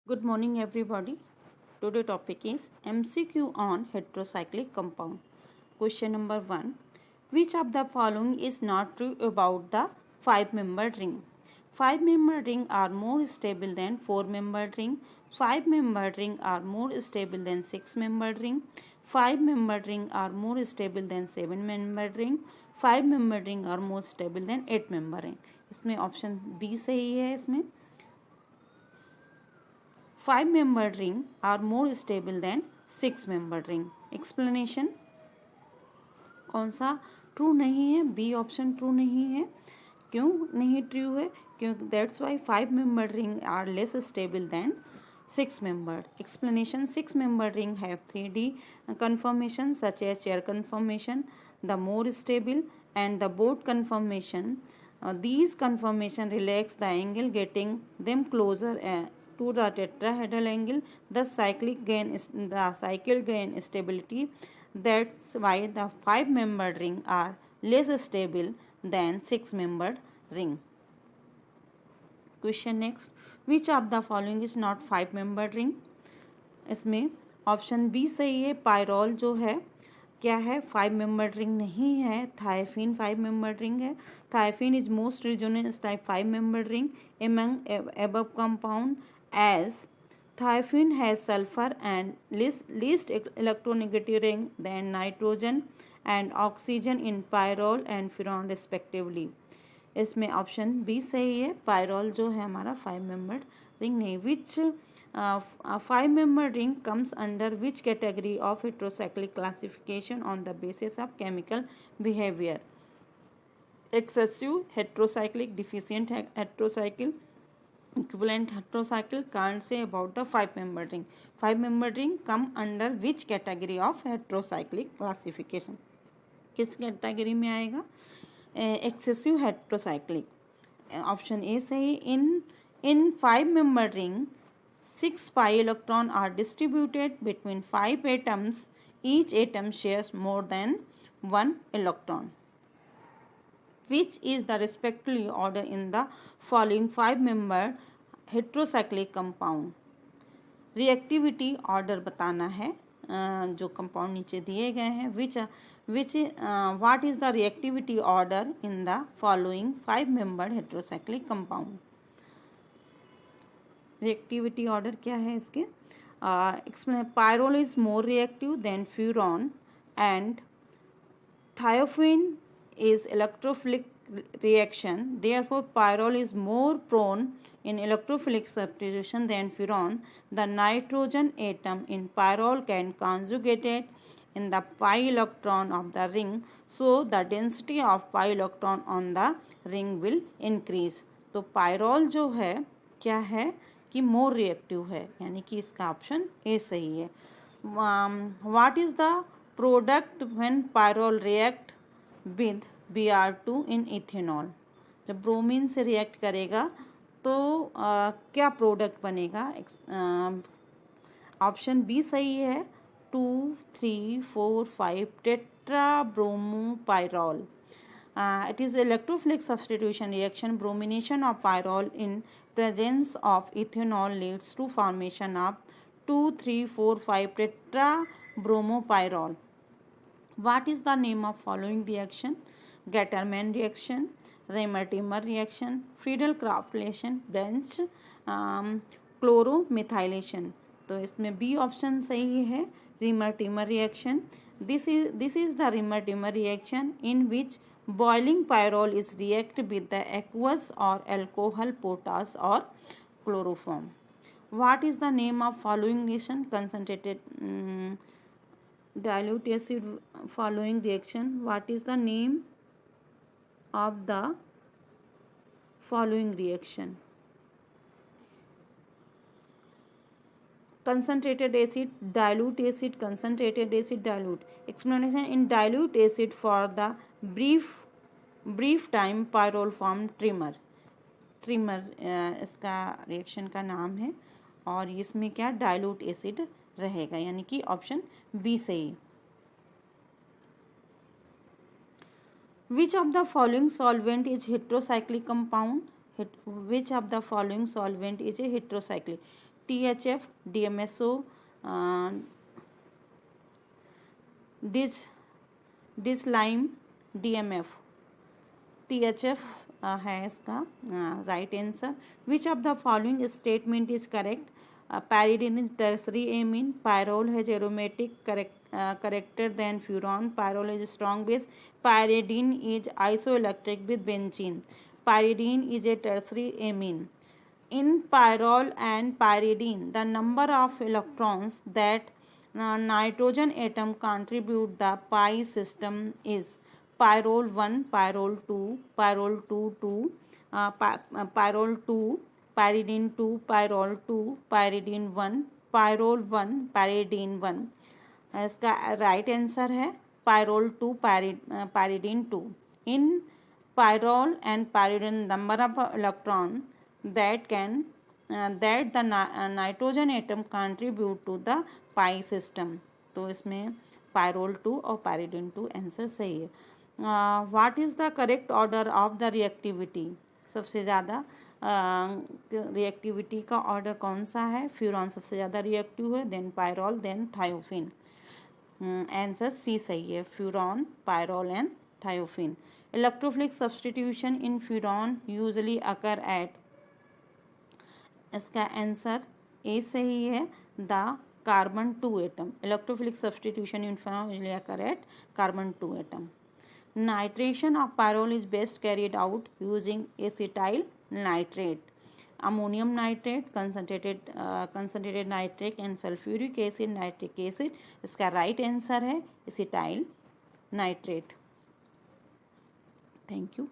Good morning everybody. Today topic is MCQ on heterocyclic compound. Question number 1. Which of the following is not true about the 5-membered ring? 5-membered ring are more stable than 4-membered ring. 5-membered ring are more stable than 6-membered ring. 5-membered ring are more stable than 7-membered ring. 5-membered ring are more stable than 8-membered ring. इसमें option B सही है. इसमें 5-membered ring are more stable than 6-membered ring. Explanation. कौन सा true नहीं है? B option true नहीं है. क्यों नहीं ट्रू है? क्योंकि that's why 5-membered ring are less stable than 6-membered. Explanation. 6-membered ring have 3D conformation such as chair conformation, the more stable, and the boat conformation. These conformation relax the angle, getting them closer to the tetrahedral angle. The cycle gain stability. That's why the 5-membered ring are less stable than 6-membered ring. Question next. Which of the following is not 5-membered ring? इसमें option B सही है. Pyrrole जो है क्या है? 5-membered ring नहीं है. थायफिन 5-membered ring है. थायफिन is most resinous type 5-membered ring among above compound, as thiophenes has sulfur and least electronegative ring than nitrogen and oxygen in pyrrole and furan respectively. इसमें option B सही है. Pyrrole जो है हमारा 5-membered ring नहीं. Which 5-membered ring comes under which category of heterocyclic classification on the basis of chemical behavior? Excessive heterocyclic, deficient heterocycle, equivalent heterocycle. Can't say about the 5-membered ring. 5-membered ring come under which category of heterocyclic classification? किस category में आएगा? Excessive heterocyclic. Option A सही. इन 5-membered ring 6 pi electron are distributed between 5 atoms. Each atom shares more than 1 electron. Which is the respectively order in the following 5-membered heterocyclic compound? Reactivity order बताना है. जो compound नीचे दिए गए हैं. What is the reactivity order in the following 5-membered heterocyclic compound? Reactivity order क्या है इसके? Pyrrole is more reactive than furan and thiophenone is electrophilic reaction. Therefore, pyrrole is more prone in electrophilic substitution than furan. The nitrogen atom in pyrrole can conjugate in the pi electron of the ring, so the density of pi electron on the ring will increase. तो pyrrole जो है क्या है कि more reactive है, यानी कि इसका ऑप्शन ए सही है. What is the product when pyrrole react with Br2 in ethanol? जब ब्रोमीन से रिएक्ट करेगा तो क्या प्रोडक्ट बनेगा? ऑप्शन बी सही है. 2, 3, 4, 5 tetra ब्रोमोपायरॉल. It is electrophilic substitution reaction. Bromination of pyrrole in presence of ethanol leads to formation of 2, 3, 4, 5 tetra bromopyrrole. What is the name of following reaction? Gattermann reaction, Reimer-Timmer reaction, Friedel-Crafts reaction, Bench chloromethylation. तो इसमें B option सही है. Reimer-Timmer reaction. This is the Reimer-Timmer reaction in which boiling pyrrole is react with the aqueous or alcohol, potash or chloroform. What is the name of following reaction? Concentrated dilute acid following reaction. What is the name of the following reaction? Concentrated acid, dilute acid, concentrated acid, dilute. Explanation. In dilute acid for the brief time pyrrole form trimmer. इसका reaction का नाम है और इसमें क्या dilute acid रहेगा, यानी कि ऑप्शन बी सही. Which of the following solvent is heterocyclic compound? Which of the following solvent is a heterocyclic? THF, DMSO, डिसलाइम, DMF। THF है इसका right answer. Which of the following statement is correct? Pyridine is tertiary amine, pyrrole has aromatic character than furan, pyrrole is strong base, pyridine is isoelectric with benzene, pyridine is a tertiary amine. In pyrrole and pyridine, the number of electrons that nitrogen atom contribute the pi system is pyrrole 1, pyrrole 2, pyrrole 2 2, pyrrole 2, pyridine 2, pyrrole 2, pyridine 1, pyrrole 1, pyridine 1। इसका right answer है pyrrole 2, pyridine 2। In pyrrole and pyridine number of electron that the nitrogen atom contribute to the pi system. तो इसमें pyrrole 2 और pyridine 2 answer सही है। What is the correct order of the reactivity? सबसे ज़्यादा reactivity का order कौन सा है? फ्यूरॉन सबसे ज़्यादा रिएक्टिव है, then pyrrole, then thiophene. Answer C सही है, furan, pyrrole and thiophene. Electrophilic substitution in furan usually occur at, इसका आंसर ए सही है, the carbon 2 atom. Electrophilic substitution in furan usually occur at carbon 2 atom. Nitration of pyrrole is best carried out using acetyl nitrate, ammonium nitrate, concentrated nitric and sulfuric acid, nitric acid। इसका right answer है acetyl nitrate। Thank you.